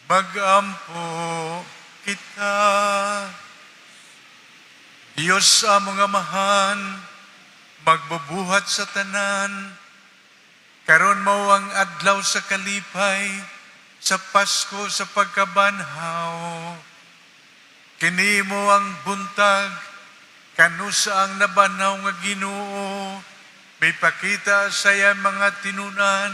magampo kita. Diyos among amahan, magbubuhat sa tanan, karon mao ang adlaw sa kalipay, sa Pasko sa pagkabanhaw. Kini mo ang buntag, kanusa ang nabanhaw nga Ginoo, may pakita sa iya mga tinunan,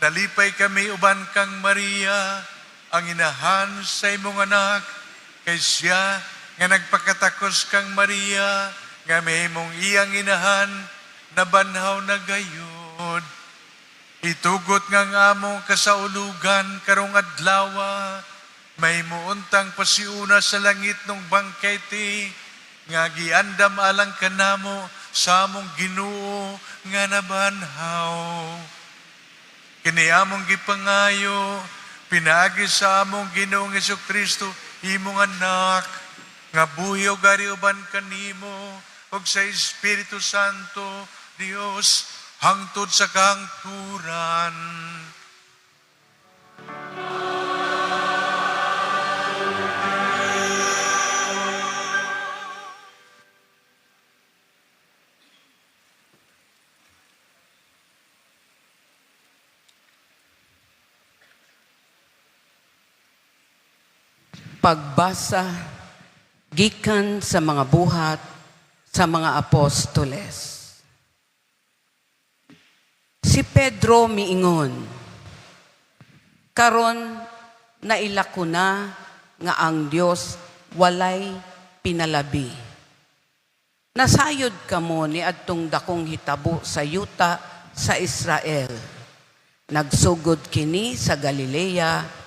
dalipay kami uban kang Maria, ang inahan sa imong anak, kay siya nga nagpakatakos kang Maria, nga may imong iyang inahan, nabanhaw na gayud. Itugot nga nga among kasaulugan karong adlawa, may muuntang pasiuna sa langit nung bangkete, nga giandam alang kanamo sa among Ginoo nga nabanhaw. Kini among gipangayo, pinaagi sa among Ginoong Jesucristo, imong anak, nga buhiyog ari uban kanimo, ug sa Espiritu Santo, Dios, hangtod sa kahangturan. Pagbasa gikan sa mga buhat sa mga apostoles. Si Pedro miingon, karon nailako na nga ang Dios walay pinalabi. Nasayod kamo ni adtong dakong hitabo sa yuta sa Israel. Nagsugod kini sa Galilea,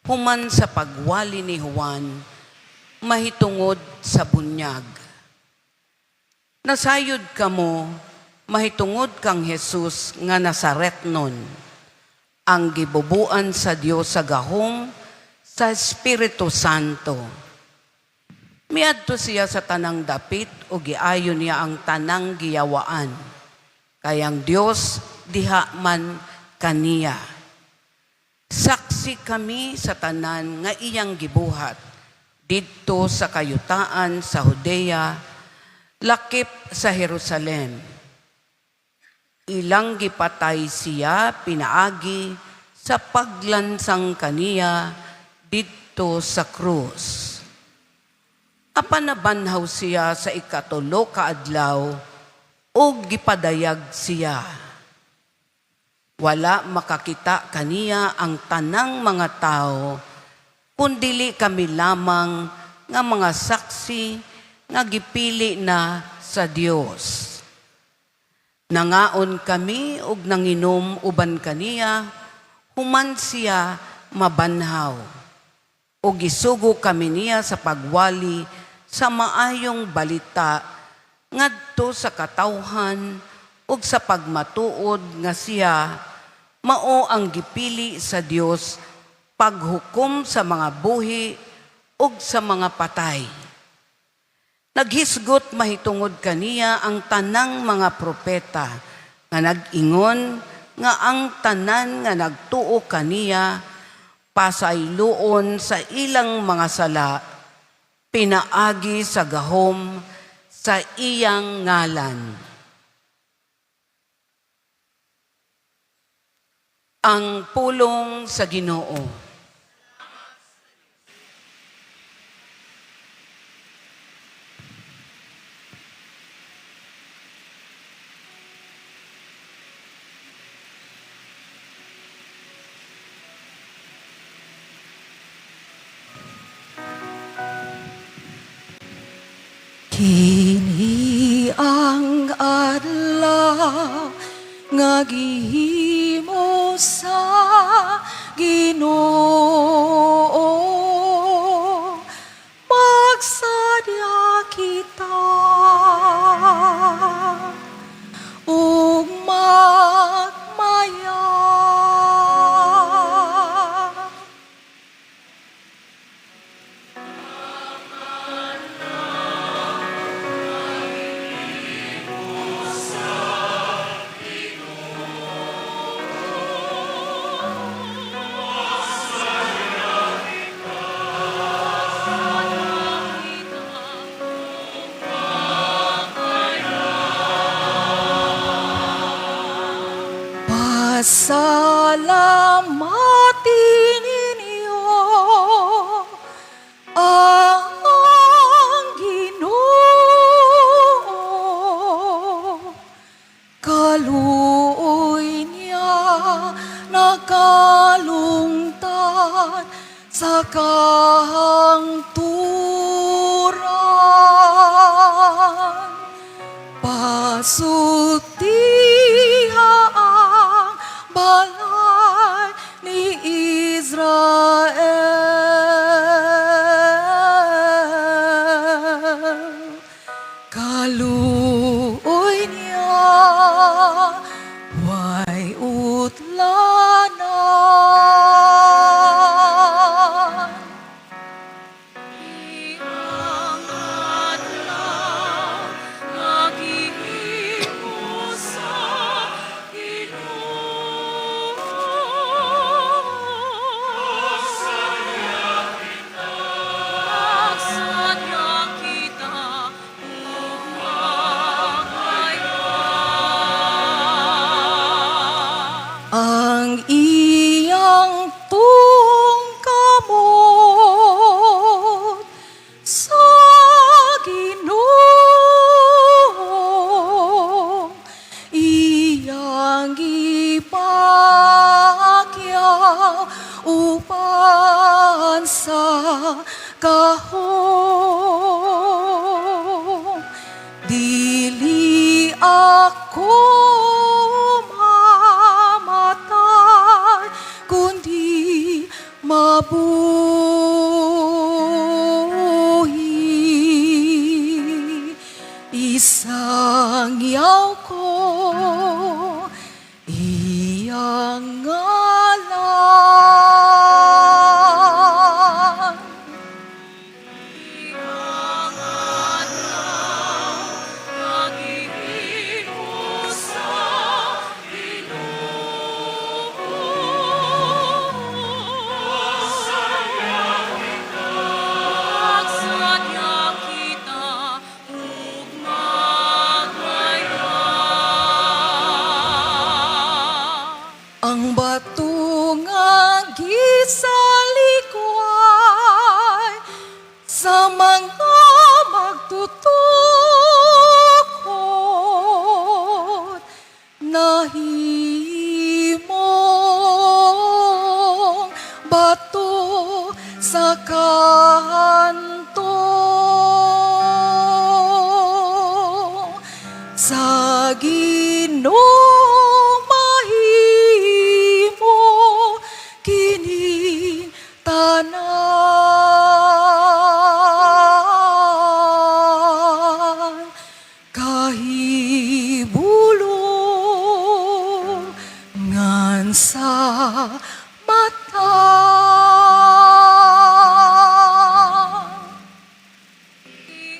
human sa pagwali ni Juan, mahitungod sa bunyag. Nasayod kamo, mahitungod kang Jesus nga Nazaretnon, ang gibubuan sa Dios sa gahom sa Espiritu Santo. Miadto siya sa tanang dapit o giayon niya ang tanang giyawaan, kayang Dios diha man kaniya. Saksi kami sa tanan nga iyang gibuhat didto sa kayutaan sa Judea, lakip sa Jerusalem. Ilang gipatay siya pinaagi sa paglansang kaniya didto sa krus. Apan nabanhaw siya sa ikatulo ka adlaw ug gipadayag siya. Wala makakita kaniya ang tanang mga tao, kundili kami lamang nga mga saksi nga gipili na sa Dios. Nangaon kami ug nanginom uban kaniya, human siya mabanhaw. O gisugo kami niya sa pagwali sa maayong balita ngadto sa katawhan ug sa pagmatuod nga siya mao ang gipili sa Dios paghukom sa mga buhi ug sa mga patay. Naghisgot mahitungod kaniya ang tanang mga propeta nga nag-ingon nga ang tanan nga nagtuo kaniya pasayloon sa ilang mga sala, pinaagi sa gahom sa iyang ngalan. Ang pulong sa Ginoo. Kini ang adlaw nga gihimo sa Ginoo, magsadya kita ug magmaya. Salamatin ninyo ang Ginoo. Kaluoy niya nakalungtan sa kahangturan. Pasutiha ang balay ni Israel. Kaluoy niya way utlanan. Iyang adlaw naghihimo sa Ginoo. Agsadya kita ang iyang tungkamot sa Ginoo, iyang ipakyaw upan sa kahong. Dili ako mamatay, kundi mabuhi. Isang yaw ko, iyang ngalan. Iyang adlaw naghihimo sa Agsadya kita ug magmaya. Ang bato nga gisalikway sa mga magtutukod, nahimong bato sa kanto. Sa Ginoo mahimo kini tanan. Kahibulong ngan sa mata.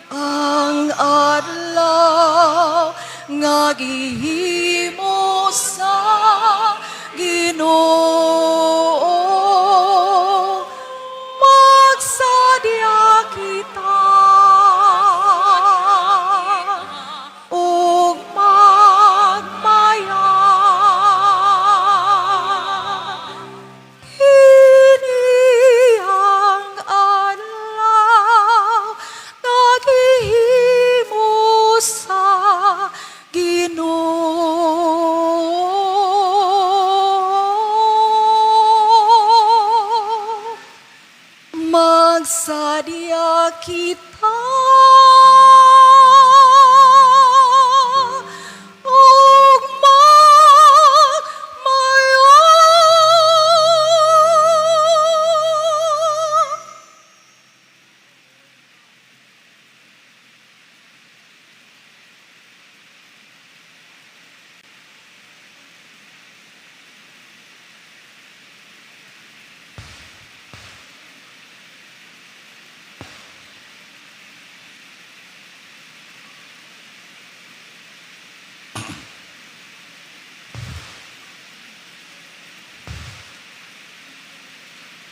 Ang adlaw nga gihimo sa Ginoo, magsadya kita ug magmaya. Kini ang adlaw nga gihimo sa Ginoo, magsadya kita ug magmaya.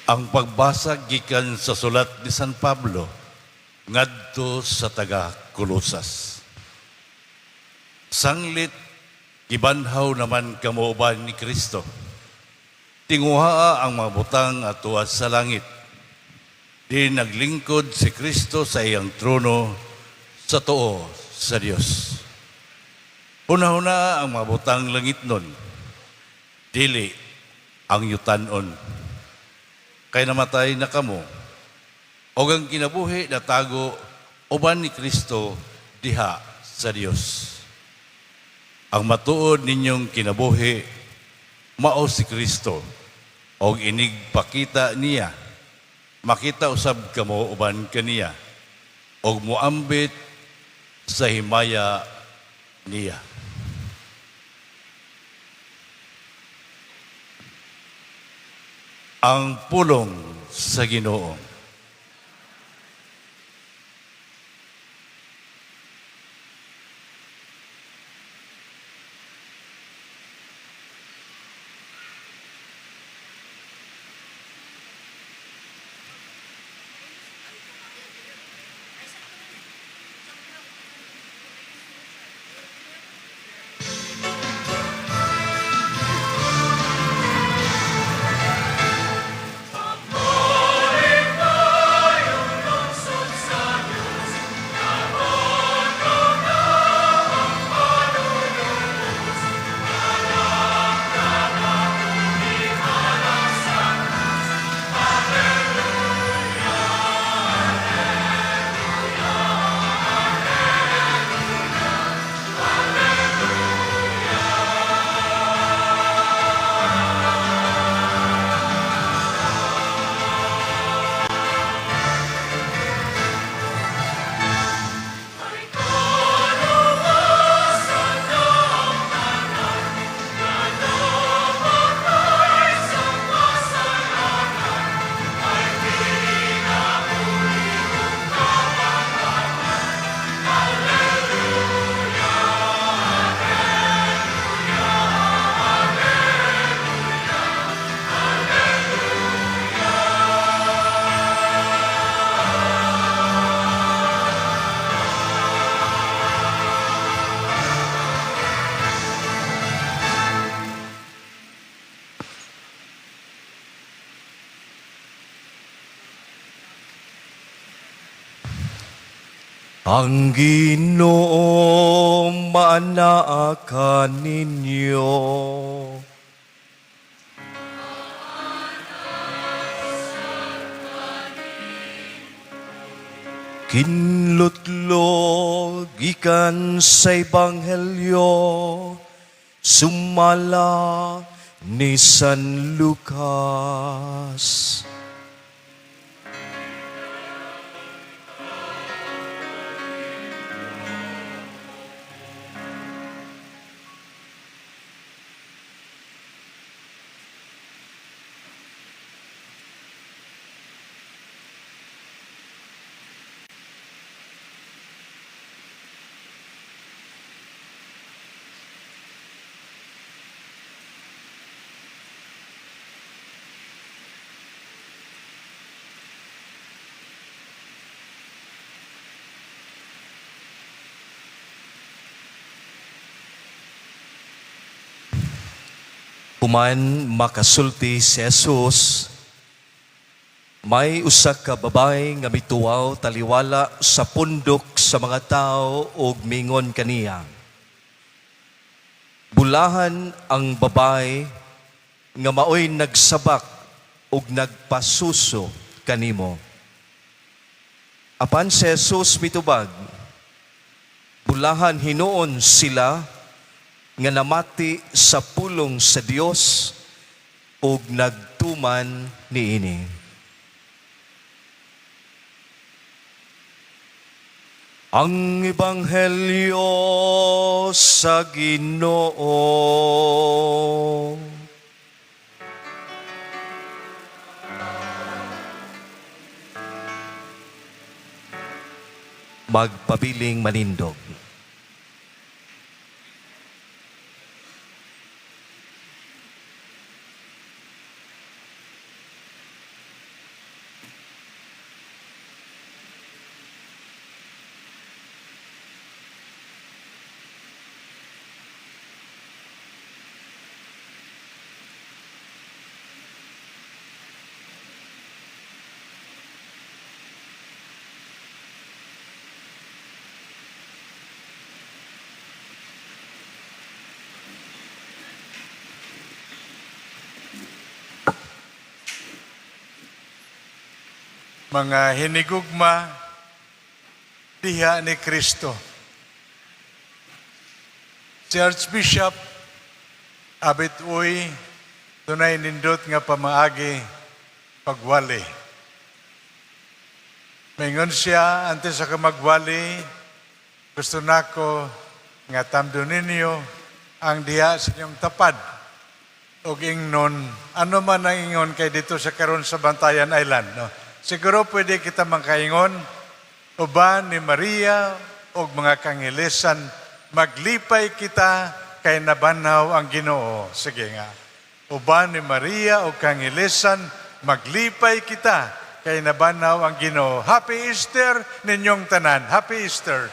Ang pagbasa gikan sa sulat ni San Pablo ngadto sa taga Kolosas. Sanglit gibanhaw naman kamauban ni Kristo. tinguha ang mga butang at tuwas sa langit. Di naglingkod si Kristo sa iyang trono sa tuo sa Dios. Una-una ang mga butang langit nun, dili ang yutanon. Kay namatay na kamo, o ang kinabuhi na tago uban ni Kristo diha sa Dios. Ang matuod ninyong kinabuhi, mao si Kristo, o inig pakita niya, makita usab kamo uban kaniya, o muambit sa himaya niya. Ang pulong sa Ginoo. Ang Ginoo manaakan ninyo. Kinlutlog ikan sa Ebanghelyo, sumala ni San Lucas. Human makasulti si Jesus, may usa ka babay nga mituwaw taliwala sa pundok sa mga tao ug mingon kaniya. Bulahan ang babay nga maoy nagsabak ug nagpasuso kanimo. Apan si Jesus mitubag, bulahan hinuon sila nga namati sa pulong sa Dios ug nagtuman niini. Ang Ebanghelyo sa Ginoo. Magpabiling manindog. mga hinigugma diha ni Kristo. Si Archbishop Abit Uy, tunay nindot nga pamaagi pagwali. Maingon siya, antes sa kamagwali, gusto nako nga tamdo ninyo ang diha sa inyong tapad. O ingnon, ano man ang ingon kay dito sa karon sa Bantayan Island. No? Siguro pwede kita mangkaingon, uban ni Maria o mga kangilesan, maglipay kita kay nabanaw ang Ginoo. Sige nga. Uban ni Maria o kangilesan, maglipay kita kay nabanaw ang Ginoo. Happy Easter ninyong tanan. Happy Easter.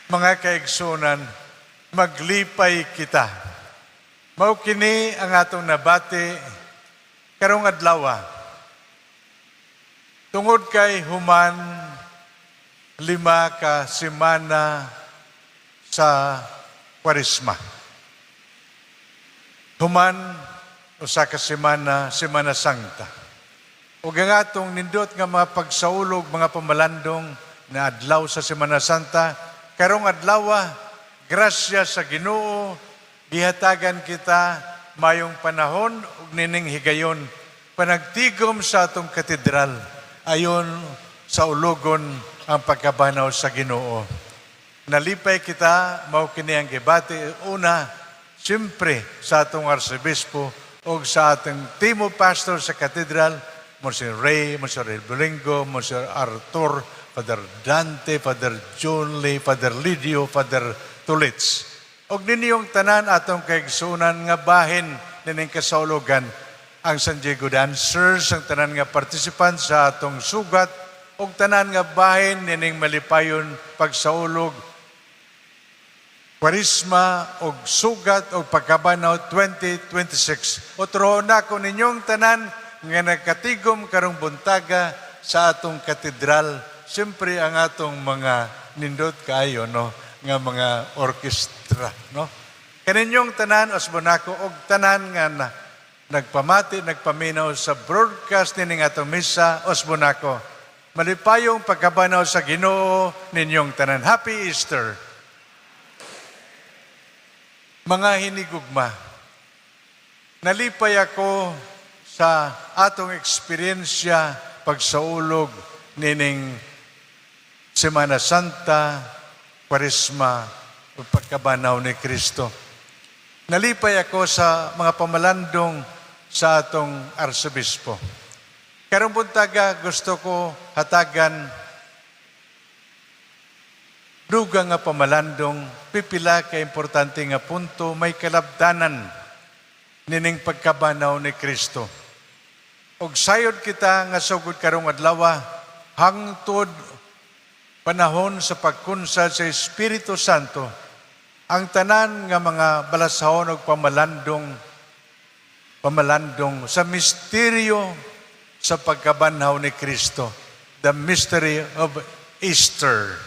Mga kaigsunan, maglipay kita. Mao kini ang atong nabati karong adlaw. Tungod kay human 5 ka semana sa Kwaresma. Human usa ka semana, Semana Santa. Ug ang atong nindot nga mga pagsaulog, mga pamalandong na adlaw sa Semana Santa, karong adlaw, grasya sa Ginoo, gihatagan kita mayong panahon ug nining higayon panagtigom sa atong katedral ayon sa ulogon ang pagkabanaw sa Ginoo. Nalipay kita, mao kini ang gibati una, siyempre sa atong arsobispo o sa atong timo pastor sa katedral, Monsignor Ray, Monsignor Bolingo, Monsignor Arthur, Father Dante, Father John Lee, Father Lidio, Father Tulits. Og ninyong tanan atong kaigsunan nga bahin nining kasaulogan, ang San Diego Dancers, ang tanan nga participant sa atong sugat, og tanan nga bahin nining malipayon pagsaulog, Kwaresma og sugat og pagkabanaw 2026. Otro na ko ninyong tanan nga nagkatigom karong buntaga sa atong katedral. Siyempre ang atong mga nindot kaayo, no, nga mga orkestra, no. Kaninyong tanan osbonako og tanan nga nagpamati, nagpaminaw sa broadcast nining atong misa osbonako. Malipayong pagkabanaw sa Ginoo ninyong tanan. Happy Easter. Mga hinigugma, nalipay ako sa atong eksperyensya pagsaulog nining Semana Santa, Kwaresma, o pagkabanaw ni Kristo. Nalipay ako sa mga pamalandong sa atong arsobispo. Karong buntaga gusto ko hatagan duga nga pamalandong, pipila ka importante nga punto, may kalabdanan nining pagkabanaw ni Kristo. Og sayod kita nga sugod karong adlaw, hangtod panahon sa pagkunsad sa Espiritu Santo, ang tanan nga mga balasahon og pamalandong sa misteryo sa pagkabanaw ni Kristo, the mystery of Easter.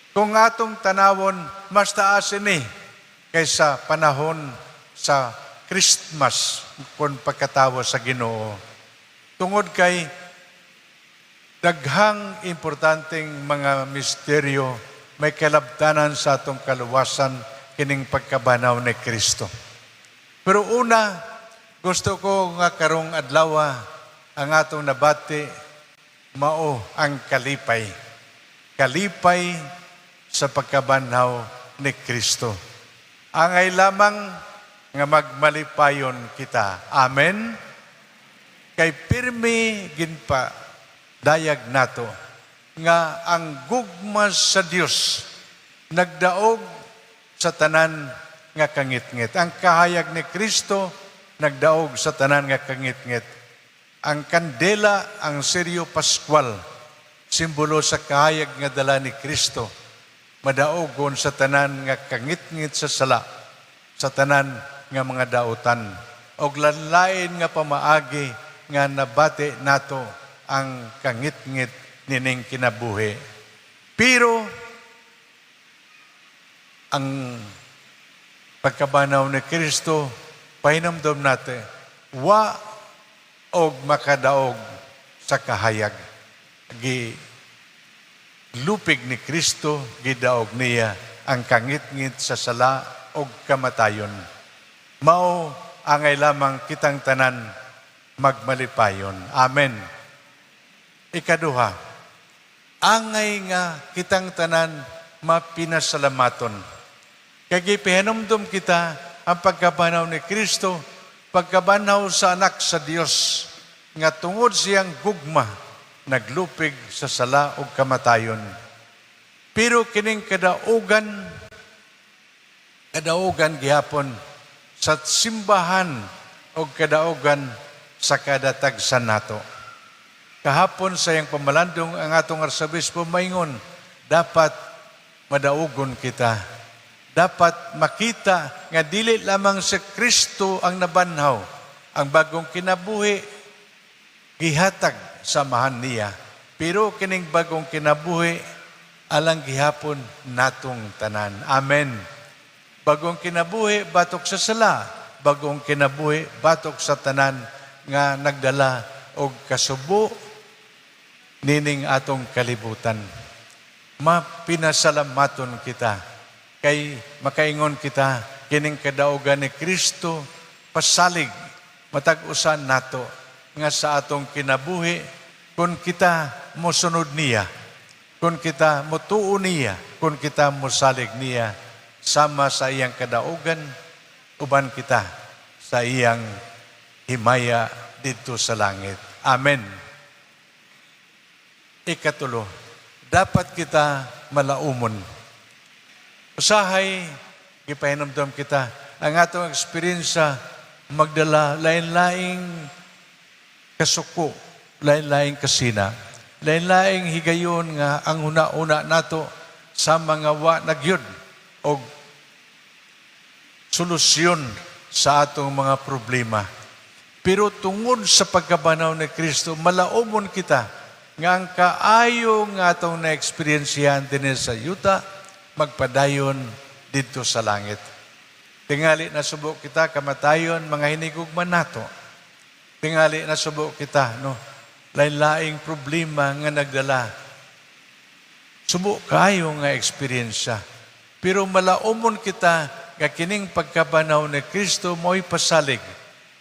Kung atong tanawon, mas taas ini kaysa panahon sa Christmas kung pagkatawa sa Ginoo. Tungod kay daghang importanteng mga misteryo may kalabtanan sa atong kaluwasan kining pagkabanaw ni Kristo. Pero una, gusto ko nga karong adlaw ang atong nabati mao ang kalipay. Kalipay sa pagkabanaw ni Kristo. Angay lamang nga magmalipayon kita. Amen? Kay pirmi ginpa dayag nato nga ang gugma sa Dios nagdaog sa tanan nga kangitngit. Ang kahayag ni Kristo nagdaog sa tanan nga kangitngit. Ang kandela, ang seryo paskwal, simbolo sa kahayag nga dala ni Kristo, madaogon sa tanan nga kangitngit sa sala, sa tanan nga mga dautan, og lanlain nga pamaagi nga nabati nato ang kangitngit nining kinabuhi. Pero ang pagkabanaw ni Kristo pahinamdom natin, wa og makadaog sa kahayag. Lupig ni Kristo, gidaog niya ang kangit-ngit sa sala og kamatayon. Mao angay lamang kitang tanan magmalipayon. Amen. Ikaduha, angay nga kitang tanan mapinasalamaton. Kaya pihanumdum kita ang pagkabanaw ni Kristo, pagkabanaw sa anak sa Dios, nga tungod siyang gugma, naglupig sa sala o kamatayon. Pero kining kadaugan gihapon sa simbahan o kadaugan sa kadatagsan nato. Kahapon sa iyang pamalandong ang atong arsobispo maingon, dapat madaugon kita. Dapat makita nga dili lamang sa Kristo ang nabanhaw, ang bagong kinabuhi gihatag samahan niya. Pero kining bagong kinabuhi alang gihapon natong tanan. Amen. Bagong kinabuhi batok sa sala, bagong kinabuhi batok sa tanan nga nagdala og kasubo nining atong kalibutan. Mapinasalamaton kita kay makaingon kita kining kadaugan ni Kristo pasalig matag-usan nato nga sa atong kinabuhi kung kita mosunod niya, kung kita motuo niya, kung kita mosalig niya sama sa iyang kadaugan, uban kita sa iyang himaya dito sa langit. Amen. Ikatulo, dapat kita malaumon. Usahay, gipahinamdam kita, ang atong eksperyensya magdala lain-laing kasuko, lain-laing kasina, lain-laing higayon nga ang una-una nato sa mga wa nagyud o solusyon sa atong mga problema. Pero tungod sa pagkabanaw ni Kristo, malaumon kita nga ang kaayo nga atong na-experiensyahan din sa yuta, magpadayon dito sa langit. Tingali na subok kita, kamatayon, mga hinigugman nato. Tingali na subok kita, no? Lain-laing problema nga nagdala. Subok kayo nga eksperyensya. Pero malaumon kita, nga kining pagkabanaw ni Kristo, mo'y pasalig.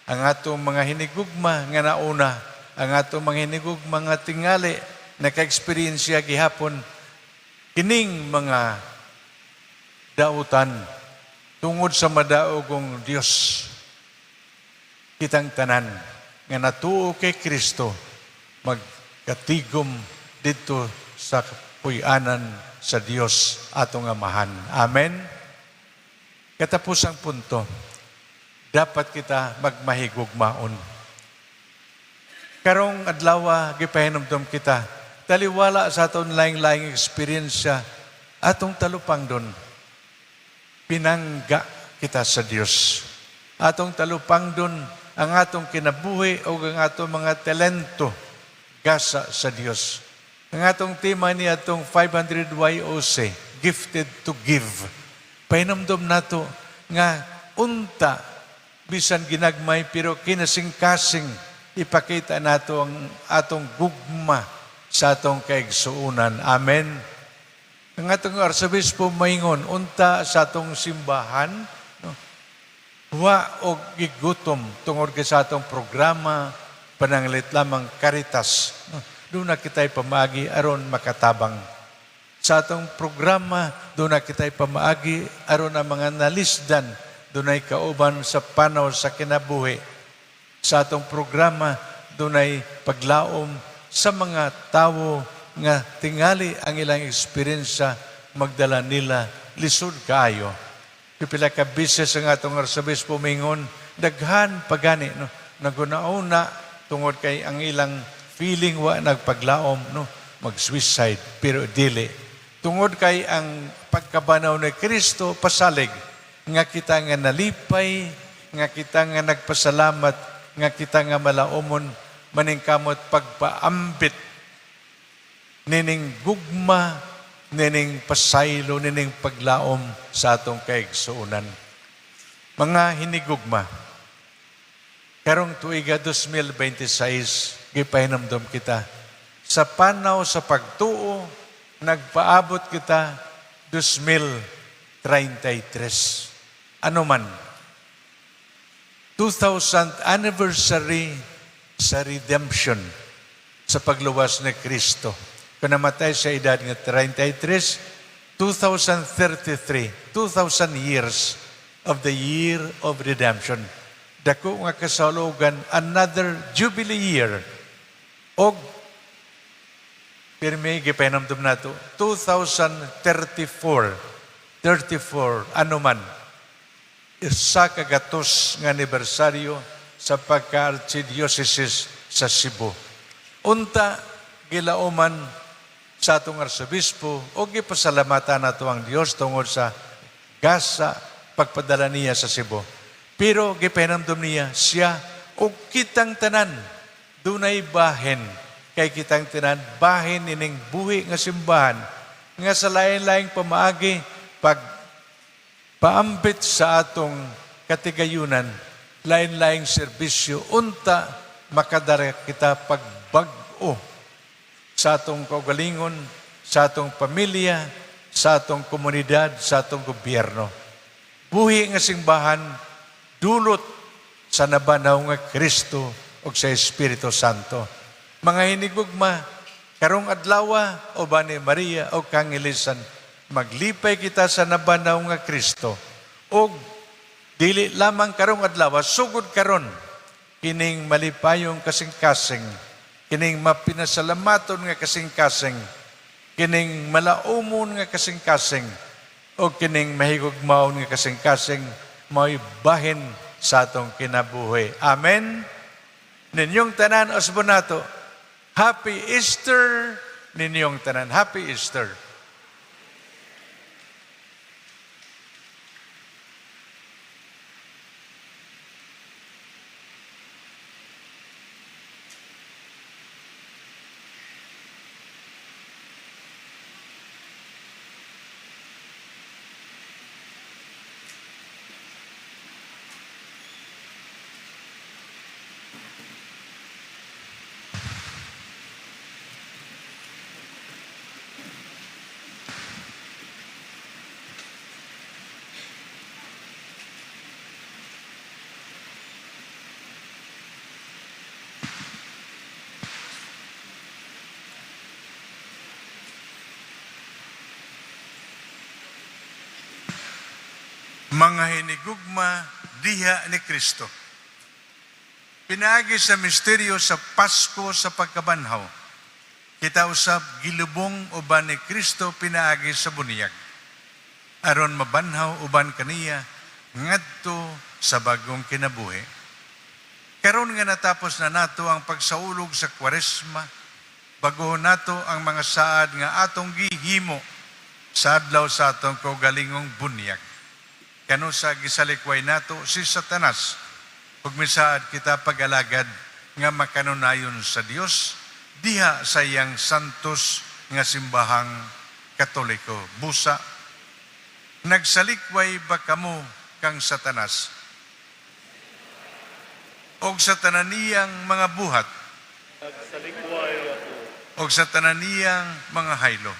Ang atong mga hinigugma nga nauna, ang atong mga hinigugma nga tingali, naka-eksperyensya gihapon, kining mga dautan, tungod sa madaogong Diyos, kitang tanan, nga natuo kay Kristo, magkatigom dito sa puyanan sa Diyos atong amahan. Amen? Katapusang punto, dapat kita magmahigugmaon. Karong adlaw, gipahinumdum kita, taliwala sa atong laing-laing eksperyensya, atong talupang doon, pinangga kita sa Diyos. Atong talupang doon, ang atong kinabuhi o ang atong mga talento gasa sa Diyos. Ang atong tema ni atong 500 YOC, Gifted to Give. Pahinumdum nato nga unta, bisan ginagmay, pero kinasing-kasing ipakita nato ang atong gugma sa atong kaigsuunan. Amen. Ang atong arsobispo maingon, unta sa atong simbahan, no? Wa og gigutom tungod sa atong programa, pananglit lamang Caritas. No? Doon na kita'y pamaagi aron makatabang. Sa atong programa, doon na kita'y pamaagi aron ang mga nalisdan, doon ay kauban sa panaw sa kinabuhi. Sa atong programa, doon ay paglaom sa mga tao nga tingali ang ilang eksperyensya, magdala nila lisod kaayo. Pipila ka bises ang atong arsobispo mingon, daghan pagani, no? Nagunauna tungod kay ang ilang feeling wa nagpaglaom, no? Mag-suicide, pero dili. Tungod kay ang pagkabanaw ni Kristo, pasalig, nga kita nga nalipay, nga kita nga nagpasalamat, nga kita nga malaumon, maningkamot pagpaambit, nining gugma, nining pasaylo, nining paglaom sa atong kaigsuunan. Mga hinigugma, karong tuiga 2026, gipahinamdom kita. Sa panaw sa pagtuo, nagpaabot kita 2033. Ano man, 2000th anniversary sa redemption sa pagluwas ni Kristo. Kung namatay sa edad ng 33, 2033, 2,000 years of the year of redemption. Dako nga kasalugan, another jubilee year. Og, pirmi, gipahinamdom na ito, 2034, ano man, isa kagatos nga anibersaryo sa pagka-archdiocese sa Cebu. Unta, gilauman sa atong arsobispo o gipasalamatan nato ang Dios tungod sa gasa pagpadala niya sa Cebu. Pero gipahinamdom niya siya o kitang tanan dunay bahin kay kitang tanan bahin ining buhi nga simbahan nga sa lain-laing pamaagi pag paambit sa atong katigayunan lain-laing serbisyo unta makadara kita pagbag-o sa atong kaugalingon, sa atong pamilya, sa atong komunidad, sa atong gobyerno. Buhi nga simbahan, dulot sa nabanaw nga Kristo o sa Espiritu Santo. Mga hinigugma, karong adlawa o ba ni Maria o kangilisan, maglipay kita sa nabanaw nga Kristo. O dili lamang karong adlawa, sugod karon kining malipayong kasing-kasing, kining mapinasalamaton nga kasing-kasing, kining malaumon nga kasing-kasing, o kining mahigugmaon nga kasing-kasing, may bahin sa atong kinabuhi. Amen? Ninyong tanan, osbonato, Happy Easter ninyong tanan. Happy Easter. Mga hinigugma diha ni Kristo. Pinaagi sa misteryo sa Pasko sa pagkabanhaw. Kita usab gilubong uban ni Kristo pinaagi sa buniyag. Aron mabanhaw uban kaniya ngadto sa bagong kinabuhi. Karon nga natapos na nato ang pagsaulog sa Kwaresma, bago nato ang mga saad nga atong gihimo sa adlaw sa atong kaugalingong bunyag. Kano sa gisalikway nato si Satanas, ug misaad kita pag-alagad nga makanunayon sa Dios diha sa iyang santos nga simbahang Katoliko. Busa, nagsalikway ba kamo kang Satanas? Og sa tananiyang mga buhat? Nagsalikway ako. Og sa tananiyang mga haylo?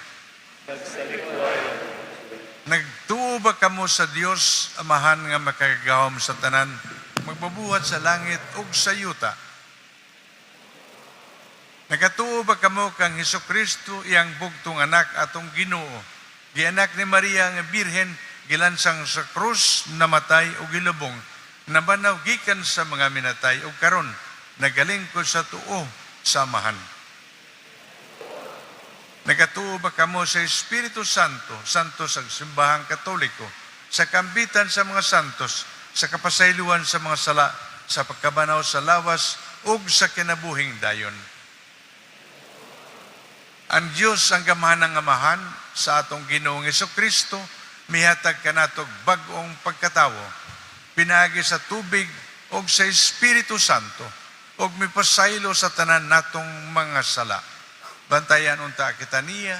Nagsalikway ako. Nagtuo ba kamo sa Dios Amahan nga makagagahom sa tanan, magbabuhat sa langit ug sa yuta? Nagatuo ba kamo kang Hesukristo iyang bugtong anak atong Ginoo, gianak ni Maria nga Birhen, gilansang sa krus, namatay ug gilubong, nabanaw gikan sa mga minatay ug karon nagalingkod sa tuo sa Amahan? Nagatuo ba kamo sa Espiritu Santo, santos sa simbahang Katoliko, sa kambitan sa mga santos, sa kapasayloan sa mga sala, sa pagkabanaw sa lawas, ug sa kinabuhing dayon? Ang Diyos ang gamahan ng Amahan sa atong Ginoong Hesukristo, mihatag kanatog bag-ong pagkatawo, pinaagi sa tubig ug sa Espiritu Santo, ug mipasaylo sa tanan natong mga sala. Bantayan unta kita niya,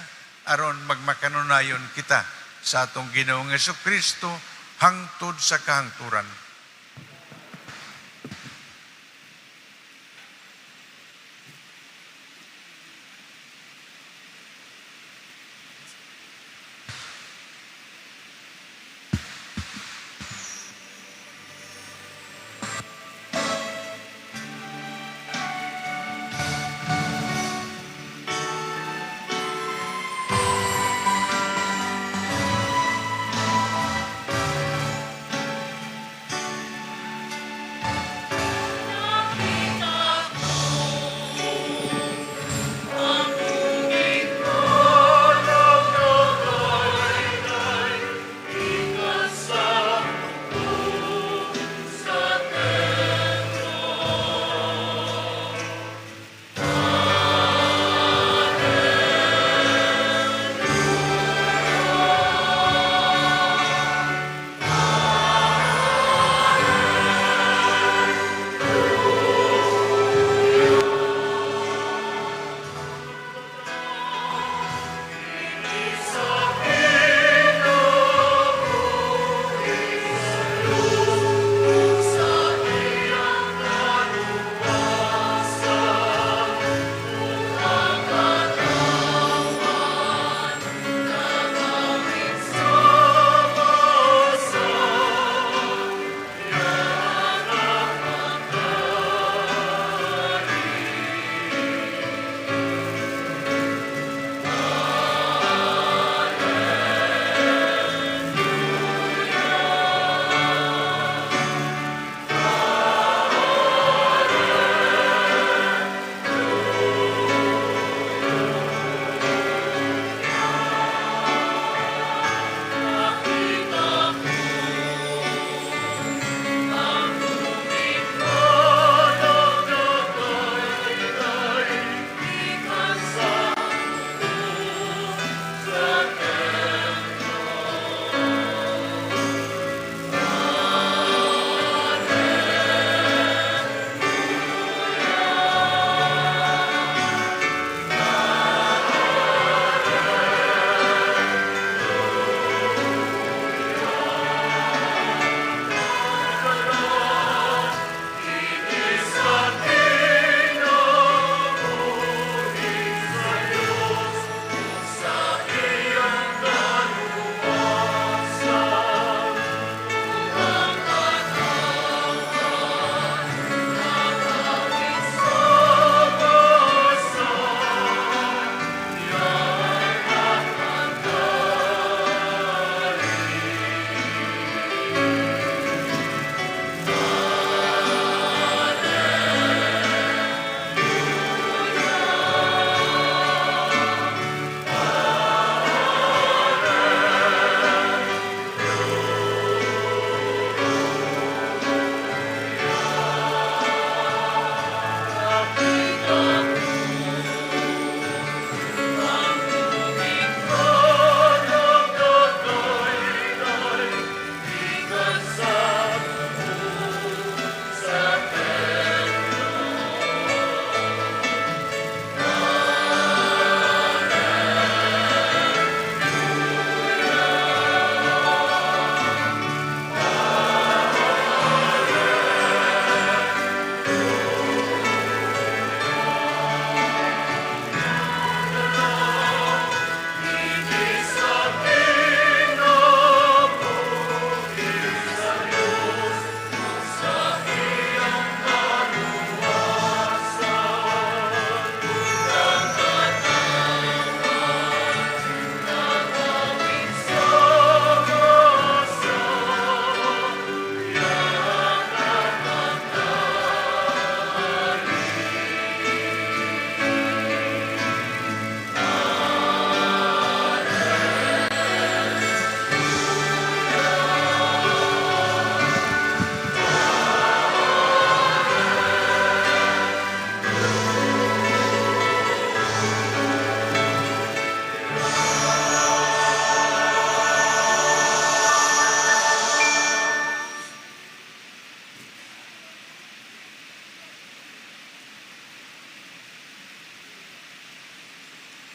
aron magmakanunayon kita sa atong Ginoong Hesukristo hangtod sa kahangturan.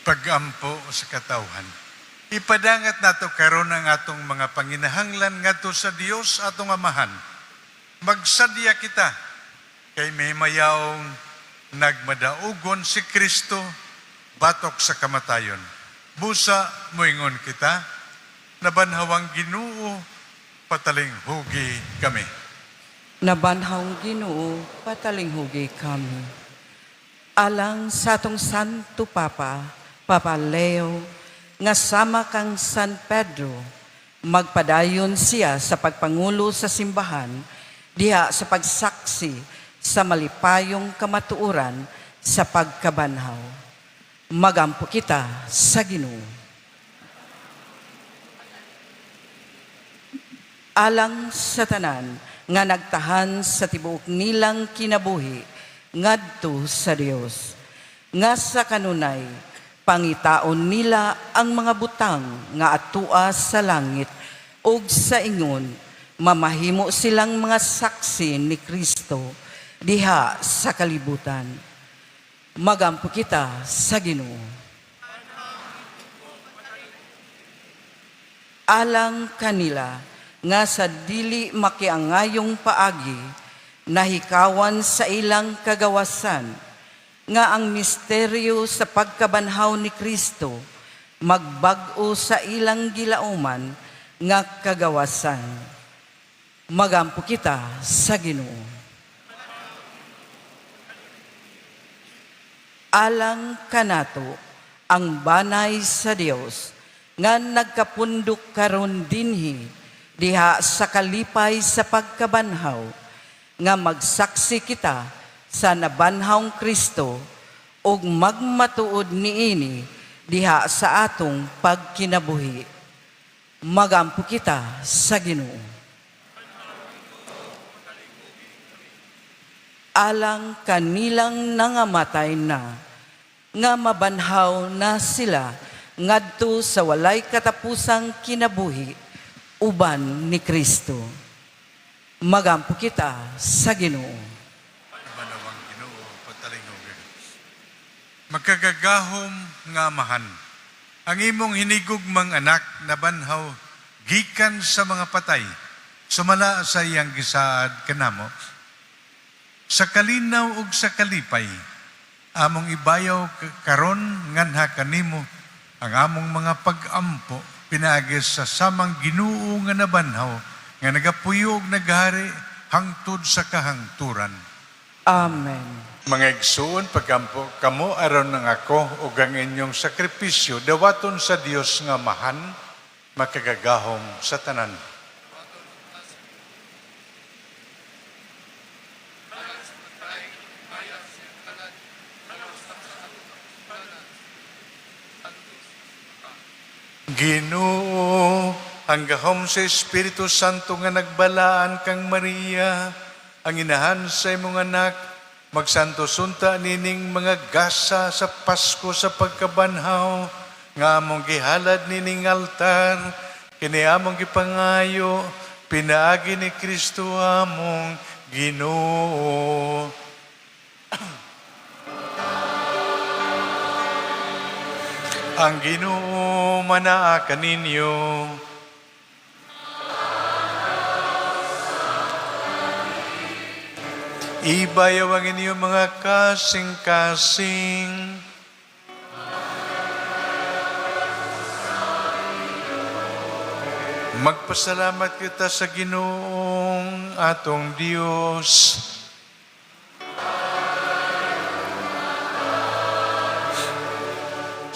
Pagampo sa katawhan. Ipadangat nato karon ang atong mga panginahanglan ngadto sa Dios atong Amahan. Magsadya kita kay may mayaong nagmadaugon si Kristo batok sa kamatayon. Busa moingon kita, nabanhawang Ginoo, pataling hugi kami. Nabanhawng Ginoo, patalinghugi kami. Alang sa atong Santo Papa, Papa Leo, nga sama kang San Pedro, magpadayon siya sa pagpangulo sa simbahan, diha sa pagsaksi sa malipayong kamatuoran sa pagkabanhaw. Magampo kita sa Ginoo. Alang sa tanan nga nagtahan sa tibuok nilang kinabuhi ngadto sa Dios, nga sa kanunay pangitaon nila ang mga butang nga atua sa langit ug sa ingon mamahimo silang mga saksi ni Kristo diha sa kalibutan. Magampo kita sa Ginoo. Alang kanila nga sa dili makiangayong paagi nahikawan sa ilang kagawasan nga ang misteryo sa pagkabanhaw ni Kristo magbag-o sa ilang gilauman nga kagawasan. Magampo kita sa Ginoo. Alang kanato ang banay sa Dios nga nagkapundok karon dinhi diha sa kalipay sa pagkabanhaw nga magsaksi kita sa nabanhawng Kristo ug magmatuod niini diha sa atong pagkinabuhi. Magampo kita sa Ginoo. Alang kanilang nangamatay na, nga mabanhaw na sila ngadto sa walay katapusang kinabuhi uban ni Kristo. Magampo kita sa Ginoo. Manawang Ginoo, pataling hugi. Magkagagahom nga Amahan, ang imong hinigugmang anak na banhaw gikan sa mga patay, sumala sa iyang gisaad kanamo, sa kalinaw ug sa kalipay, among ibayaw karon nganha kanimo ang among mga pag-ampo pinaagis sa samang Ginoo nga nabanhaw nga nagapuyo ug naghari hangtod sa kahangturan. Amen. Mga igsoon, pagkampo kamo aron ng ako ug ang inyong sakripisyo dawaton sa Dios nga Amahan, makagagahom sa tanan. Ginoo, ang gahom sa Espiritu Santo nga nagbalaan kang Maria, ang inahan sa imong anak, magsanto sunta nining mga gasa sa Pasko sa pagkabanhaw, nga among gihalad nining altar, kini among gipangayo, pinaagi ni Kristo among Ginoo. Ang Ginoo manaa kaninyo. Ibayaw ang inyong mga kasing-kasing. Magpasalamat kita sa Ginoong atong Dios.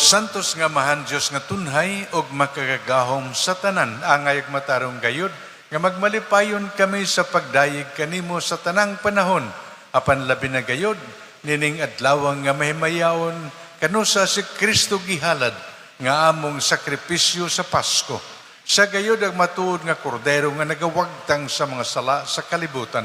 Santos nga Amahan Diyos nga tunhay og makagagahom sa tanan, angay ug matarong gayud nga magmalipayon kami sa pagdayeg kanimo sa tanang panahon, apan labi na gayud nining adlawang nga mahimayaon kanusa si Kristo gihalad nga among sakripisyo sa Pasko. Sa gayud ang matuod nga kordero nga nagawagtang sa mga sala sa kalibutan.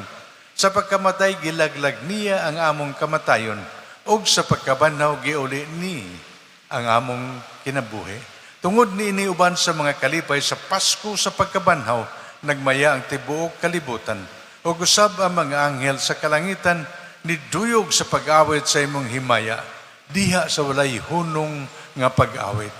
Sa pagkamatay gilaglag niya ang among kamatayon, ug sa pagkabanhaw giuli ni ang among kinabuhi. Tungod ni iniuban sa mga kalipay sa Pasko sa pagkabanhaw, nagmaya ang tibuok kalibutan. O gusab ang mga anghel sa kalangitan, niduyog sa pag-awit sa imong himaya, diha sa walay hunong nga pag-awit.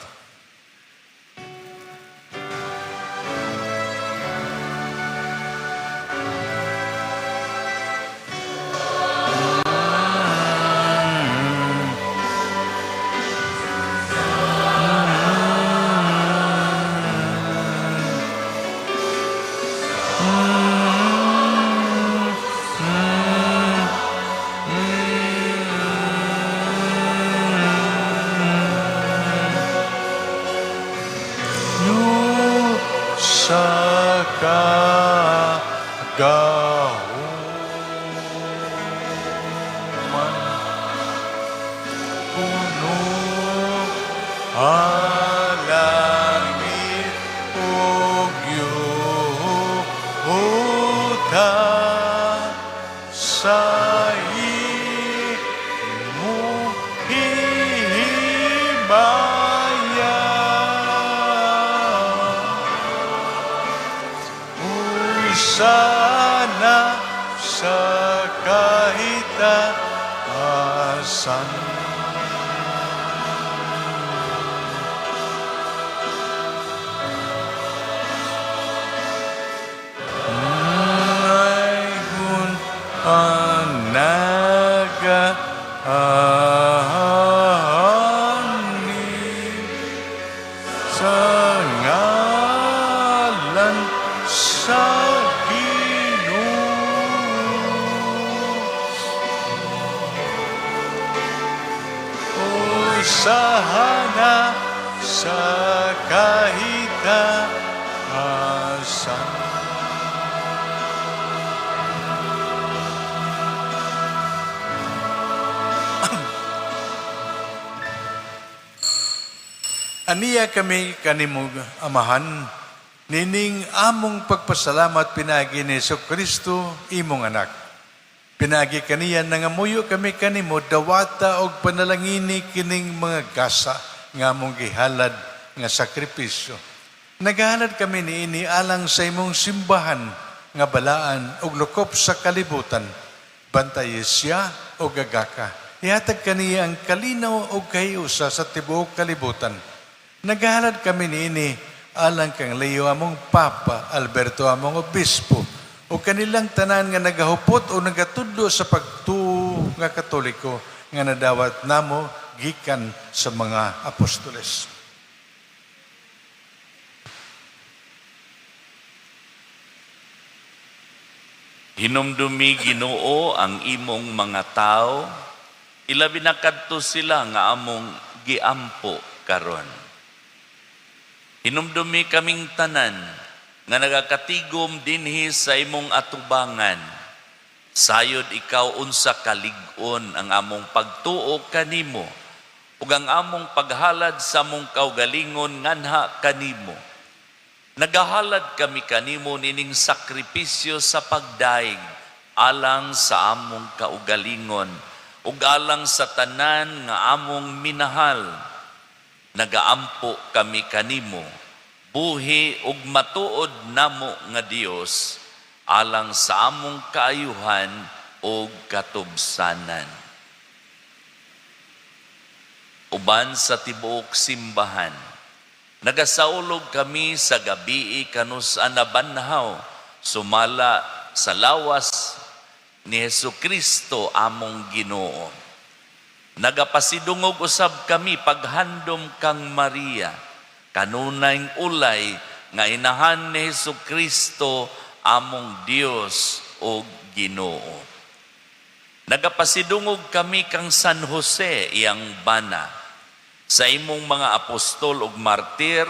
Sa kagahuman puno alangit ug yuta sa imo himaya sana sa kahitaasan. Ngayon ang nag-aani sa ngalan sa sahana sa kahitaasan. Aniya kami kanimog amahan, nining among pagpasalamat pinagi ni Jesucristo, imong anak. Pinagi kaniya nangamuyo kami kanimo dawata og panalangini kining mga gasa nga among gihalad nga sakripisyo. Naghalad kami niini alang sa imong simbahan nga balaan og lukop sa kalibutan. Bantayi siya o gagaka. Ihatag kaniya ang kalinaw o kahiusa sa tibuok kalibutan. Naghalad kami niini alang kang Leo among Papa, Alberto among Obispo, o kanilang tanan nga nagahupot o nagatudlo sa pagtuo nga Katoliko nga nadawat namo gikan sa mga apostoles. Hinumdumi Ginoo ang imong mga tao, ilabi na kadto sila nga among giampo karon. Hinumdumi kaming tanan nga nagakatigom dinhi sa imong atubangan. Sayod ikaw unsa kalig-on ang among pagtuo kanimo ug ang among paghalad sa among kaugalingon nganha kanimo. Nagahalad kami kanimo nining sakripisyo sa pagdaig alang sa among kaugalingon ug alang sa tanan nga among minahal. Nagaampo kami kanimo buhi ug matuod namo nga Dios alang sa among kaayuhan ug katubsanan. Uban sa tibuok simbahan, nagasaulog kami sa gabii kanus anabanhaw sumala sa lawas ni Jesucristo among Ginoo. Nagapasidungog usab kami paghandom kang Maria, kanunayng ulay nga inahan ni Jesucristo among Dios o Ginoo. Nagapasidungog kami kang San Jose iyang bana, sa imong mga apostol ug martir,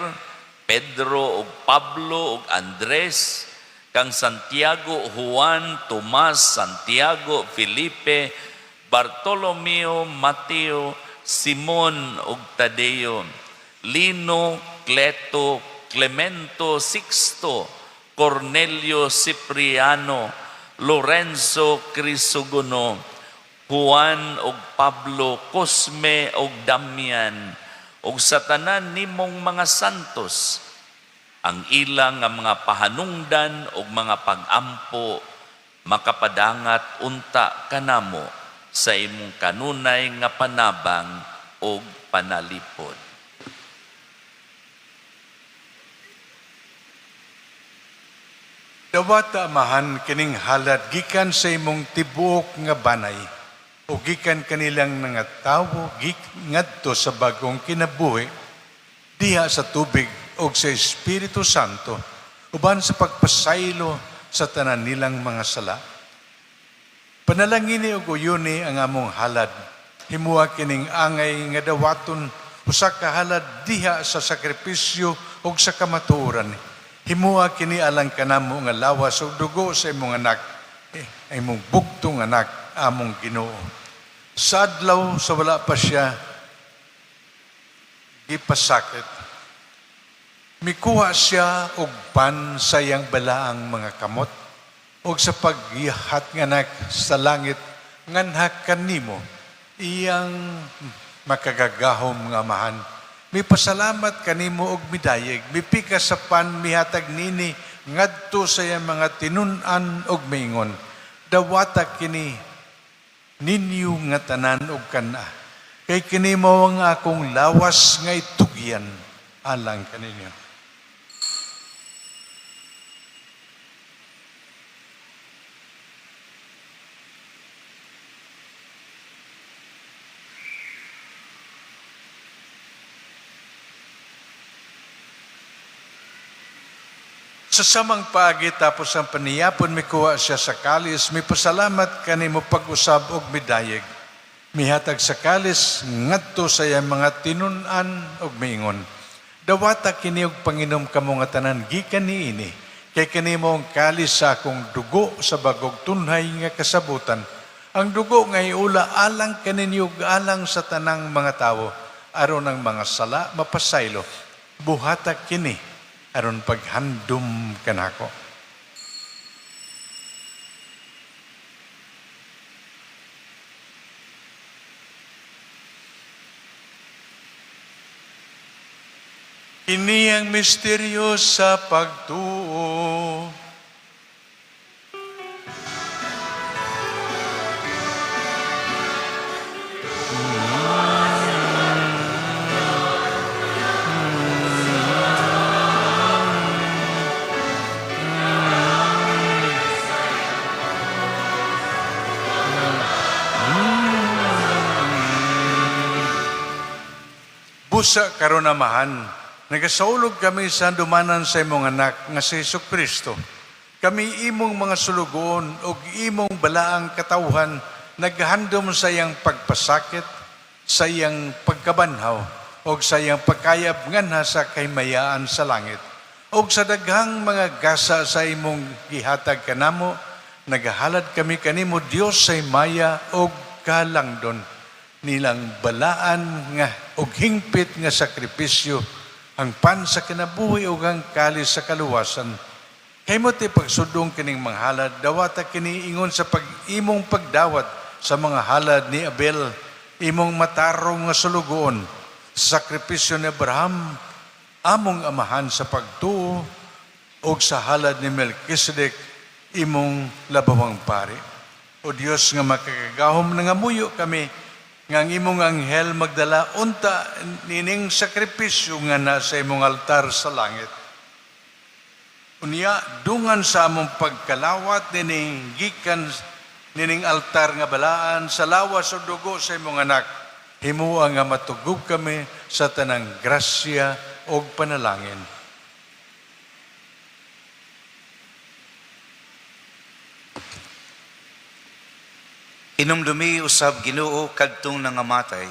Pedro ug Pablo ug Andres, kang Santiago, Juan, Tomas, Santiago, Felipe, Bartolomeo, Mateo, Simon ug Tadeo, Lino, Cleto, Clemento, Sixto, Cornelio, Cipriano, Lorenzo, Crisogono, Juan ug Pablo, Cosme ug Damian, ug sa tanan nimong mga santos, ang ilang nga mga pahanungdan ug mga pag-ampo makapadangat unta kanamo sa imong kanunay nga panabang ug panalipod. Dawata amahan kining halad gikan sa imong tibuok nga banay o gikan kanilang nga tawo ngadto sa bagong kinabuhi diha sa tubig o sa Espiritu Santo uban sa pagpasaylo sa tanan nilang mga sala. Panalangini ug uyuni ang among halad. Himuha kining angay nga dawaton usa ka halad diha sa sakripisyo ug sa kamatuoran. Himuha kini alang kanamo nga lawas ug dugo sa imong anak, imong bugtong anak, among Ginoo. Sa adlaw sa wala pa siya ipasakit, mikuha siya og pan sa iyang balaang mga kamot ug sa paggihat nga anak sa langit nganha kanimo iyang makagagahom nga amahan. Mipasalamat kanimo og midayeg, mipika sa pan mihatag nini ngadto sa iyang mga tinun-an og maingon. Dawata kini ninyo nga tanan og kana. Kay kini mao ang akong lawas nga itugyan alang kaninyo. Sa samang paagi tapos ang paniyapon mikuha siya sa kalis, may pasalamat kanimo pag-usab og midayeg. Mihatag sa kalis ngadto sa iyang mga tinun-an og miingon. Dawata kini og panginom kamo nga tanan gikan niini. Kay kanimo ang kalis sa akong dugo sa bagog tunhay nga kasabutan. Ang dugo nga iula alang kaninyo alang sa tanang mga tawo aron ang mga sala mapasaylo. Buhata kini aron paghandom kanako. Ini ang misteryo sa pagtuo. Busa karon amahan, nagasaulog kami sa dumanan sa imong anak nga si Jesucristo. Kami imong mga sulugon ug imong balaang katawhan naghandom sa iyang pagpasakit, sa iyang pagkabanhaw ug sa iyang pagkayab nganha sa kahimayaan sa langit. Ug sa daghang mga gasa sa imong gihatag kanamo, nagahalad kami kanimo Dios sa himaya ug kalangdon. Nilang balaan nga og hingpit nga sakripisyo ang pan sa kinabuhi ug ang kalis sa kaluwasan. Kay mo ti pagsudong kining mga halad, dawata kini ingon sa imong pagdawat sa mga halad ni Abel, imong matarong nga sulugoon, sakripisyo ni Abraham, among amahan sa pagtuo ug sa halad ni Melchizedek, imong labawang pari. O Dios nga makagagahom nga muyo kami nga ang imong anghel magdala unta nining sakripisyo nga nasa imong altar sa langit. Unya dungan sa among pagkalawat nining gikan nining altar nga balaan sa lawas o dugo sa imong anak, himuha nga matugog kami sa tanang grasya o panalangin. Inumdumi usab Ginoo kadtong nangamatay.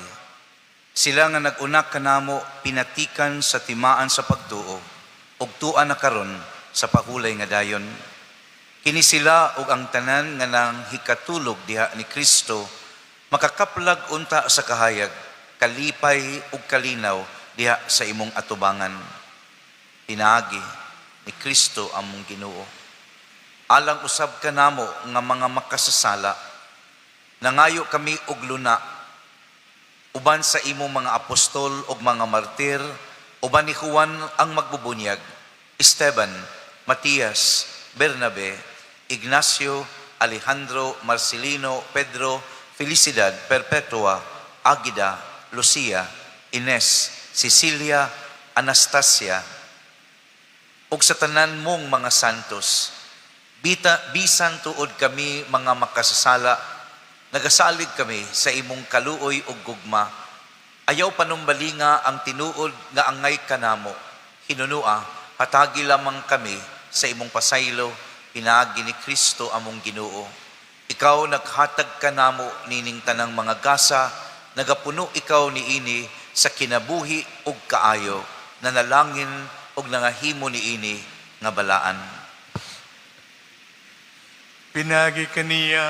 Sila nga nag-unak kanamo pinatikan sa timaan sa pagtuo ug tuan na karon sa pakulay nga dayon. Kini sila ug ang tanan nga nang hikatulog diha ni Kristo makakaplag unta sa kahayag, kalipay ug kalinaw diha sa imong atubangan. Pinaagi ni Kristo among Ginoo. Alang usab kanamo nga mga makasasala, nangayo kami og luna, uban sa imong mga apostol ug mga martir, uban ni Juan ang magbubunyag, Esteban, Matias, Bernabe, Ignacio, Alejandro, Marcelino, Pedro, Felicidad, Perpetua, Agida, Lucia, Ines, Cecilia, Anastasia, ug sa tanan mong mga santos, Bisan tuod kami mga makasasala, nagasalig kami sa imong kaluoy ug gugma. Ayaw panumbalinga ang tinuod nga angay kanamo. Hinunua, hatagi lamang kami sa imong pasaylo, pinaagi ni Kristo among Ginoo. Ikaw naghatag kanamo nining tanang mga gasa, nagapuno ikaw niini sa kinabuhi ug kaayo, nanalangin ug nangahimo niini nga balaan. Pinagi kaniya,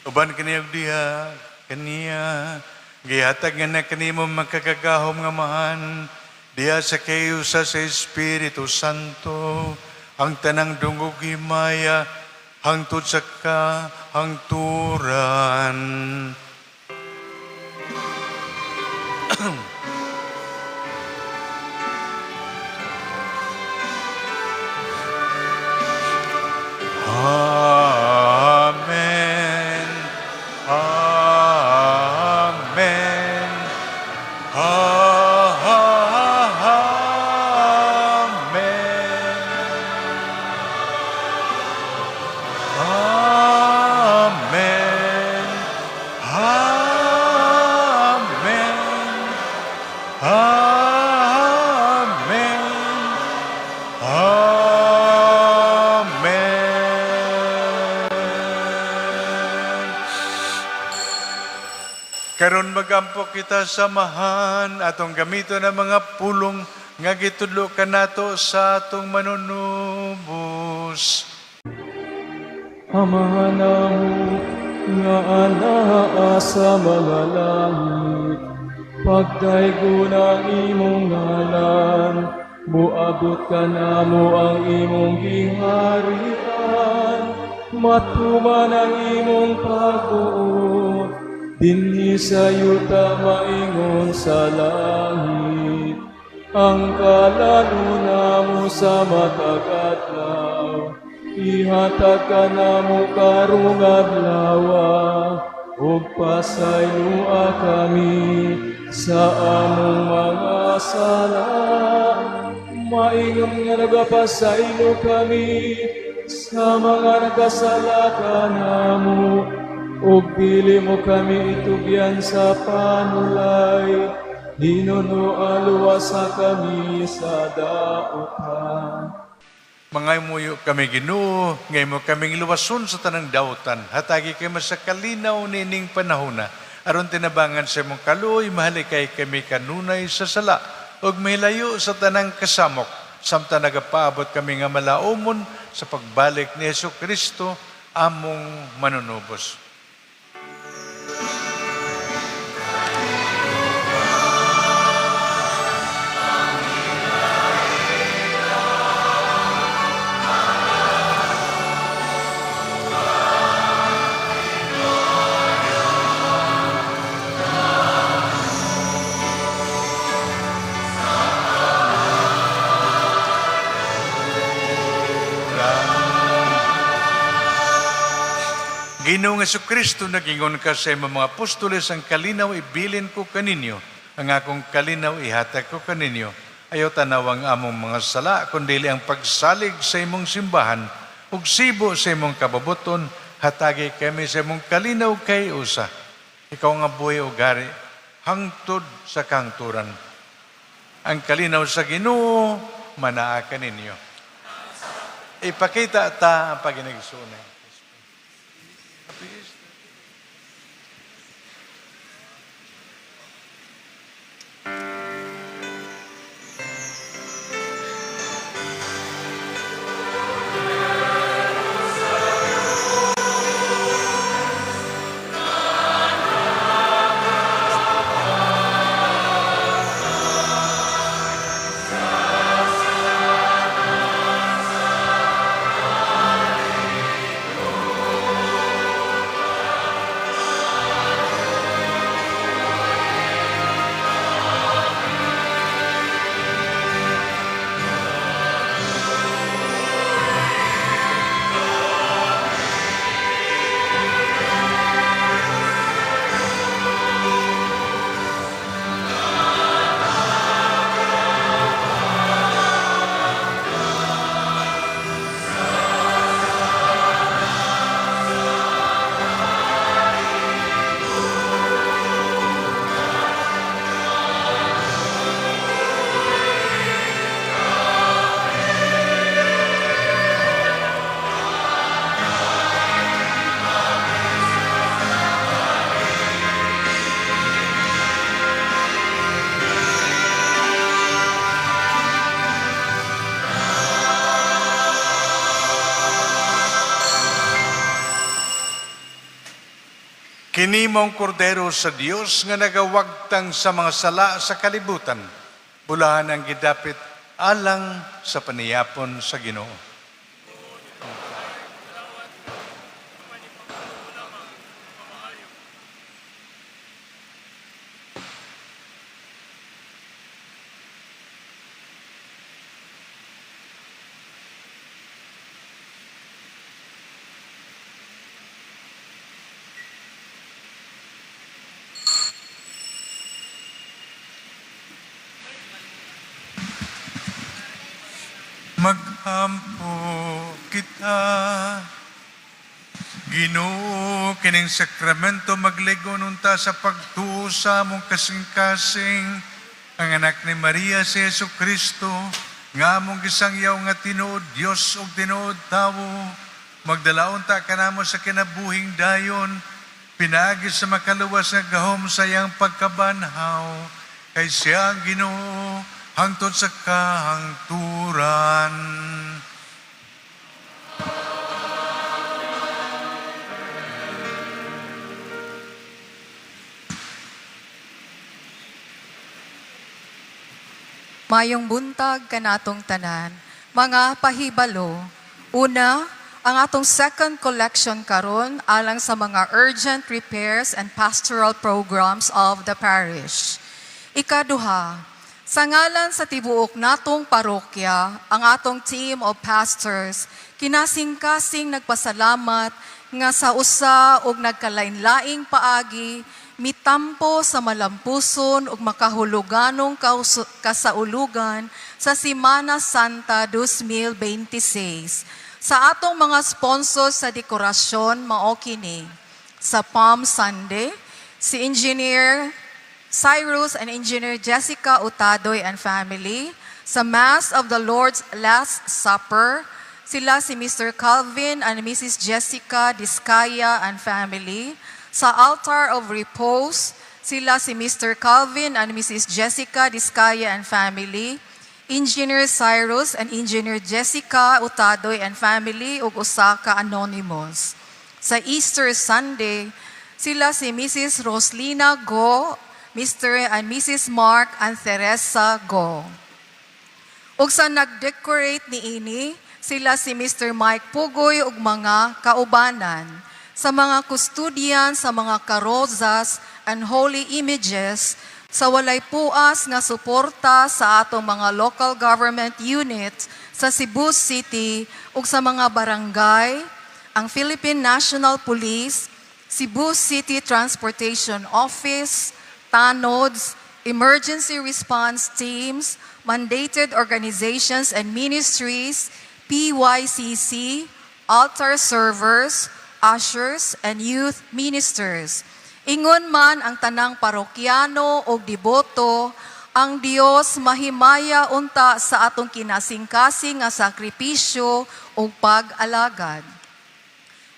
uban kaniya og diha, kaniya, gihatag nga na kanimo magkakagahom nga mahan, diha sa kayo sa Espiritu Santo, ang tanang dungog himaya, hangtod sa kahangturan. Amen. Amen. Amen. Amen. Amen. Amen. Karon magampo kita samahan atong gamito ng mga pulong nga gitudlo kanato sa atong manunubos. Amahan namo nga anaa sa mga langit, pagdaygo ng imong ngalan, muabot ka namo ang imong giharian, matuman ang imong pagbuot, dinhi sa yuta maingon sa langit, ang kalanuna mo sa matag adlaw, ihatag ka namo karong adlaw, ug pasaynua kami sa among mga sala. Maingon nga nagapasaylo kami sa mga nagkasala kanamo, ug dili mo kami itugyan sa panulay, hinuno aluwasa kami sa daotan. Mga muyo kami Ginoo, ngay mo kaming luwason sa tanang dautan, hatagi kay sa kalinaw nining panahona, aron tinabangan sa imong kaluoy, mahalikay kami kanunay sa sala, ug milayo sa tanang kasamok, samtang nagapaabot kami nga malaumon sa pagbalik ni Jesucristo, among manunubos. Ginoong Jesucristo, nagingon ka sa imong mga apostoles, ang kalinaw ibilin ko kaninyo, ang akong kalinaw ihatag ko kaninyo. Ayaw tanawang among mga sala, kundili ang pagsalig sa imong simbahan, ug sibo sa imong kababuton, hatagi kami sa imong kalinaw kay usa. Ikaw nga buhay o gari, hangtod sa kangturan. Ang kalinaw sa Ginoo, manaa kaninyo. Ipakita ta ang paginagsunay. Kinimong kordero sa Dios nga nagawagtang sa mga sala sa kalibutan, bulahan ang gidapit alang sa paniyapon sa Ginoo. Maghampo kita, Ginoo, kining sakramento magligon unta sa pagtuo sa among kasing-kasing ang anak ni Maria si Yesu Kristo, nga among gisangyaw nga tinuod Dios ug tinuod tawo, magdala unta kanamo sa kinabuhing dayon, pinaagi sa makaluwas nga gahom sa iyang pagkabanhaw, kay siya ang Ginoo hangtod sa kahangturan. Mayong buntag kanatong tanan, mga pahibalo. Una, ang atong second collection karon alang sa mga urgent repairs and pastoral programs of the parish. Ikaduha, sa ngalan sa tibuok natong parokya, ang atong team of pastors, kinasing-kasing nagpasalamat nga sa usa og nagkalain-laing paagi, mitampo sa malampuson ug makahuluganong kasaulugan sa Semana Santa 2026. Sa atong mga sponsors sa dekorasyon, mao kini. Sa Palm Sunday, si Engineer Cyrus and Engineer Jessica Utadoy and family. Sa Mass of the Lord's Last Supper, sila si Mr. Calvin and Mrs. Jessica Discaya and family. Sa Altar of Repose, sila si Mr. Calvin and Mrs. Jessica Discaya and family, Engineer Cyrus and Engineer Jessica Utadoy and family ug usa ka anonymous. Sa Easter Sunday, sila si Mrs. Roslina Go, Mr. and Mrs. Mark and Teresa Go. Ug sa nag-decorate niini, sila si Mr. Mike Pugoy ug mga kaubanan. Sa mga kustudyan, sa mga karozas and holy images, sa walay puas nga suporta sa atong mga local government units sa Cebu City ug sa mga barangay, ang Philippine National Police, Cebu City Transportation Office, TANODS, Emergency Response Teams, mandated organizations and ministries, PYCC, altar servers, ushers, and youth ministers. Ingon man ang tanang parokyano o deboto, ang Dios mahimaya unta sa atong kinasing-kasing nga sakripisyo o pag-alagad.